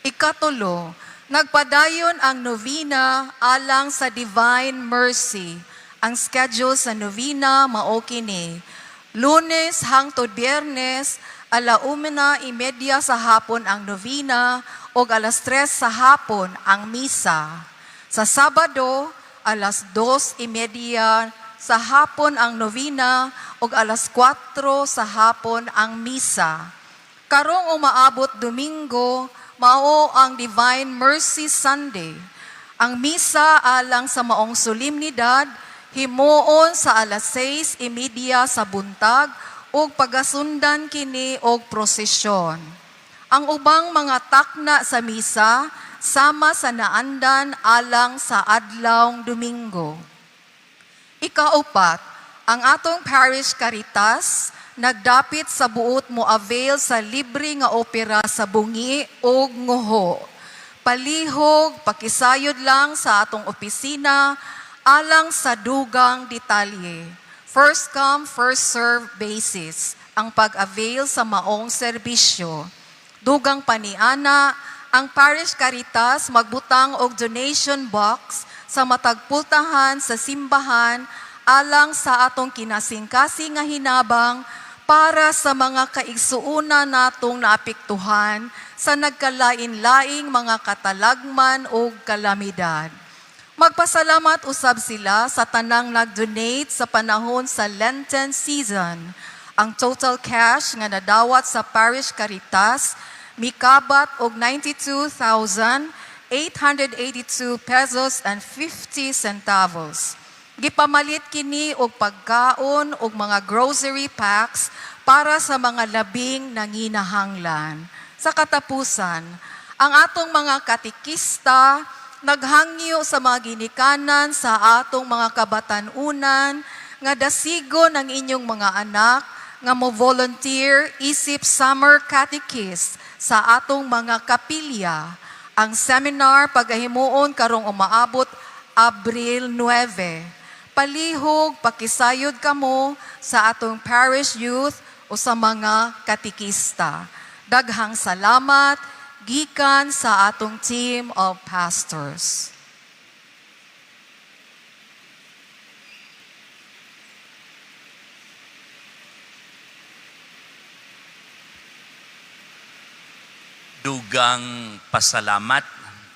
Ikatulo, nagpadayon ang novena alang sa Divine Mercy. Ang schedule sa novena mao kini. Lunes hangtod Biyernes, 1:30 sa hapon ang novena o 3:00 sa hapon ang misa. Sa Sabado, 2:30 sa hapon ang novena o 4:00 sa hapon ang misa. Karong umaabot Domingo, mao ang Divine Mercy Sunday. Ang misa alang sa maong solemnidad, himuon sa 6:30 sa buntag ug pagasundan kini og prosesyon. Ang ubang mga takna sa misa sama sa naandan alang sa adlawng Domingo. Ikaupat, ang atong Parish Caritas nagdapit sa buot mo avail sa libre nga opera sa bungi ug nguho. Palihog, pakisayod lang sa atong opisina alang sa dugang detalye. First come, first serve basis ang pag-avail sa maong serbisyo. Dugang paniana, ang Parish Caritas magbutang og donation box sa matagpultahan sa simbahan alang sa atong kinasing-kasing nga hinabang para sa mga kaigsuuna natong naapektuhan sa nagkalain-laing mga katalagman o kalamidad. Magpasalamat usab sila sa tanang nag-donate sa panahon sa Lenten season. Ang total cash nga nadawat sa Parish Caritas mikabat og 92,882 pesos and 50 centavos. Gipamalit kini og pagkaon og mga grocery packs para sa mga labing nanginahanglan. Sa katapusan, ang atong mga katikista naghangyo sa mga ginikanan sa atong mga kabatanunan nga dasigon ang inyong mga anak nga mo volunteer isip summer catechist sa atong mga kapilya. Ang seminar pagahimuon karong umaabot Abril 9. Palihog pakisayod kamo sa atong parish youth o sa mga katikista. Daghang salamat gikan sa atong team of pastors. Dugang pasalamat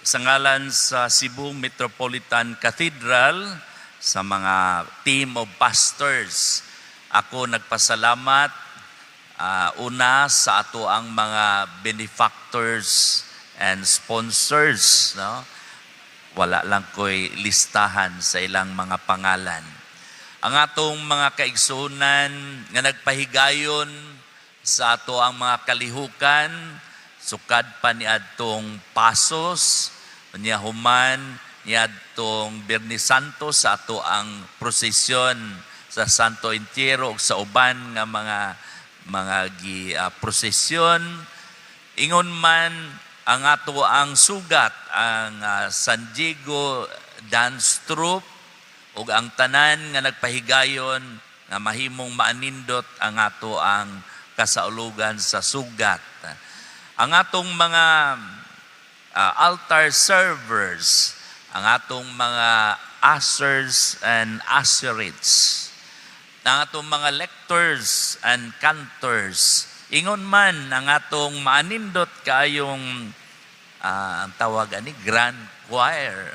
sa ngalan sa Cebu Metropolitan Cathedral sa mga team of pastors. Ako nagpasalamat una sa ato ang mga benefactors and sponsors. No? Wala lang ko'y listahan sa ilang mga pangalan. Ang atong mga kaigsunan nga nagpahigayon sa ato ang mga kalihukan, sukad pa ni adtong Pasos, niya human, niya adtong Biyernes Santo sa ato ang prosesyon sa Santo Entierro ug sa uban nga mga prosesyon. Ingon man ang ato ang sugat, ang San Diego Dance Troupe ug ang tanan nga nagpahigayon nga mahimong maanindot ang ato ang kasaulugan sa sugat. Ang atong mga altar servers, ang atong mga ushers and usherates, ang atong mga lectors and cantors, ingon man ang atong maanindot kaayong ang tawag ani grand choir,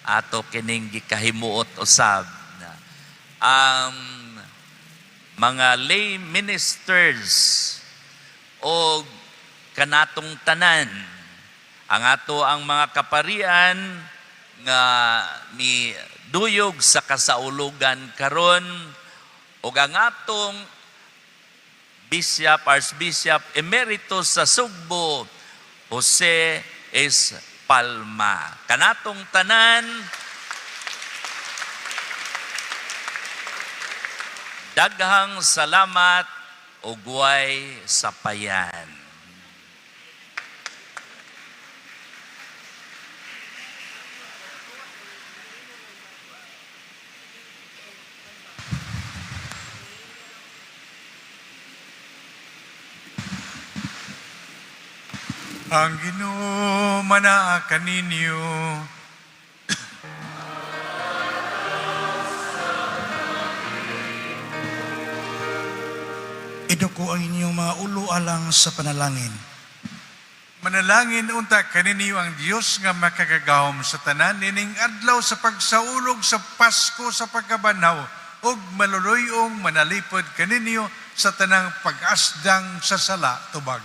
ato kining gikahimuot usab. Ang mga lay ministers o kanatong tanan, ang ato ang mga kaparian nga ni duyog sa kasaulugan karon ug ang atong Bishop, Archbishop Emeritus sa Sugbo, Jose S. Palma. Kanatong tanan, daghang salamat ug way sapayan. Ang Ginoo manaa kaninyo. Iduko ang inyong mga ulo alang sa panalangin. Manalangin unta kaninyo ang Dios nga makagagahom sa tanan nining adlaw sa pagsaulog sa Pasko sa pagkabanaw ug maluluyong manalipod kaninyo sa tanang pag-asdang sa sala tubag.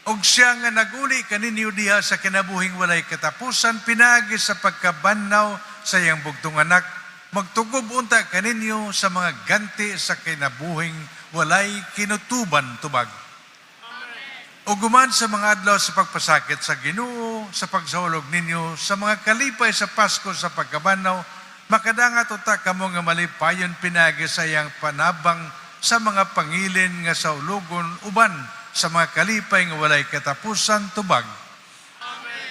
Og siya nga naguli kaninyo diha sa kinabuhing walay katapusan, pinagi sa pagkabanaw sa iyang bugtong anak, magtugob unta kaninyo sa mga ganti sa kinabuhing walay kinutuban tubag. O guman sa mga adlaw sa pagpasakit sa Ginoo, sa pagsahulog ninyo, sa mga kalipay sa Pasko sa pagkabanaw, makadangat uta kamo nga malipayon pinagi sa iyang panabang sa mga pangilin nga sa ulugon uban sa mga kalipay nga walay katapusan tubag.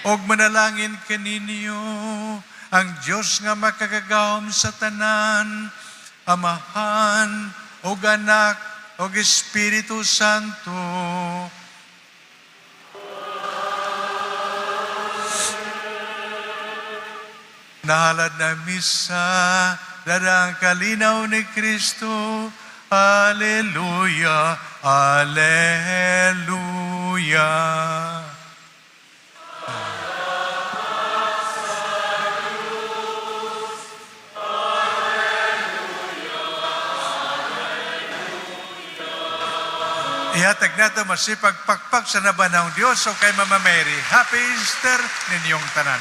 Og manalangin kaninyo ang Dios nga makagagahom sa tanan, Amahan, og Anak, og Espiritu Santo. Nahalad na misa, darang kalinaw ni Kristo, Hallelujah, Hallelujah. Ihatag nato masipag pakpak sa nabanang Diyos o kay Mama Mary. Happy Easter ninyong tanan.